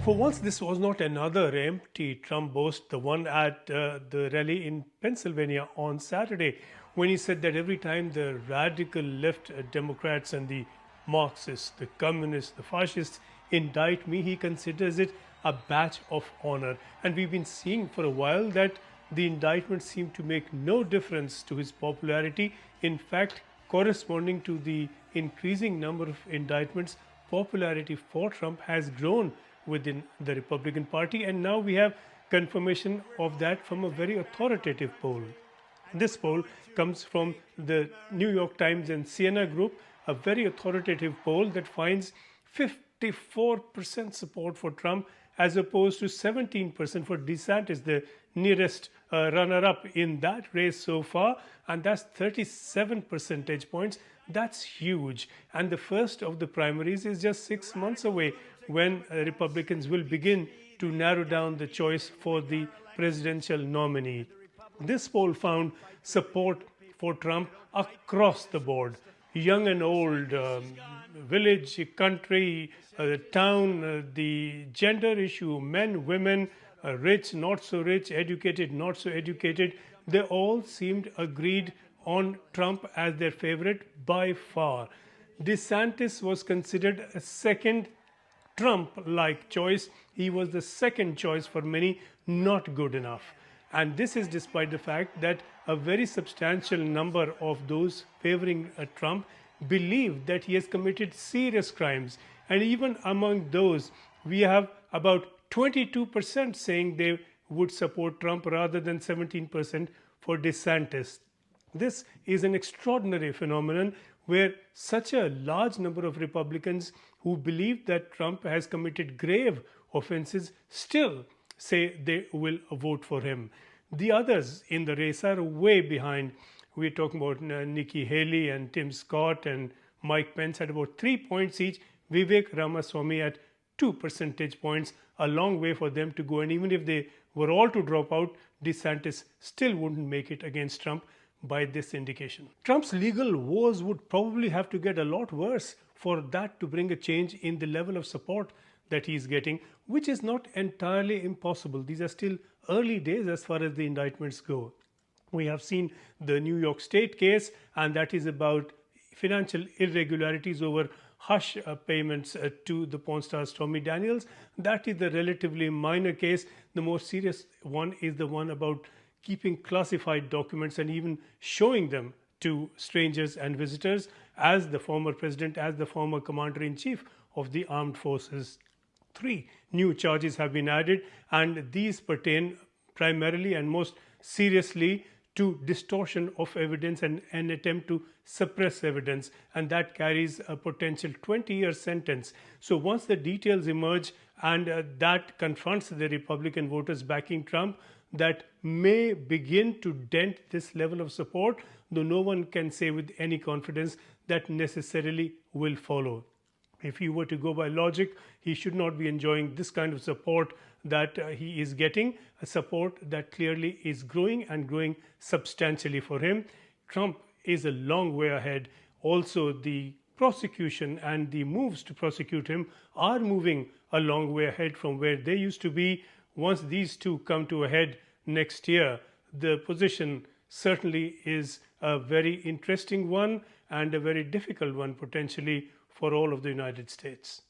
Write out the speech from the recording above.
For once, this was not another empty Trump boast, the one at the rally in Pennsylvania on Saturday, when he said that every time the radical left Democrats and the Marxists, the communists, the fascists indict me, he considers it a badge of honor. And we've been seeing for a while that the indictments seem to make no difference to his popularity. In fact, corresponding to the increasing number of indictments, popularity for Trump has grown within the Republican Party, and now we have confirmation of that from a very authoritative poll. This poll comes from the New York Times and Siena Group, a very authoritative poll that finds 54% support for Trump as opposed to 17% for DeSantis, the nearest runner-up in that race so far, and that's 37 percentage points. That's huge. And the first of the primaries is just 6 months away, when Republicans will begin to narrow down the choice for the presidential nominee. This poll found support for Trump across the board. Young and old, village, country, town, the gender issue, men, women, rich, not so rich, educated, not so educated, they all seemed agreed on Trump as their favorite by far. DeSantis was considered a second Trump-like choice. He was the second choice for many, not good enough. And this is despite the fact that a very substantial number of those favoring Trump believe that he has committed serious crimes. And even among those, we have about 22% saying they would support Trump rather than 17% for DeSantis. This is an extraordinary phenomenon where such a large number of Republicans who believe that Trump has committed grave offenses still say they will vote for him. The others in the race are way behind. We're talking about Nikki Haley and Tim Scott and Mike Pence at about 3 points each. Vivek Ramaswamy at 2 percentage points, a long way for them to go. And even if they were all to drop out, DeSantis still wouldn't make it against Trump by this indication. Trump's legal woes would probably have to get a lot worse for that to bring a change in the level of support that he's getting, which is not entirely impossible. These are still early days as far as the indictments go. We have seen the New York State case, and that is about financial irregularities over hush payments to the porn star Stormy Daniels. That is a relatively minor case. The more serious one is the one about keeping classified documents and even showing them to strangers and visitors as the former president, as the former commander-in-chief of the armed forces. 3 new charges have been added, and these pertain primarily and most seriously to distortion of evidence and an attempt to suppress evidence, and that carries a potential 20-year sentence. So once the details emerge and that confronts the Republican voters backing Trump, that may begin to dent this level of support, though no one can say with any confidence that necessarily will follow. If you were to go by logic, he should not be enjoying this kind of support that he is getting, a support that clearly is growing and growing substantially for him. Trump is a long way ahead. Also, the prosecution and the moves to prosecute him are moving a long way ahead from where they used to be. Once these two come to a head next year, the position certainly is a very interesting one and a very difficult one potentially for all of the United States.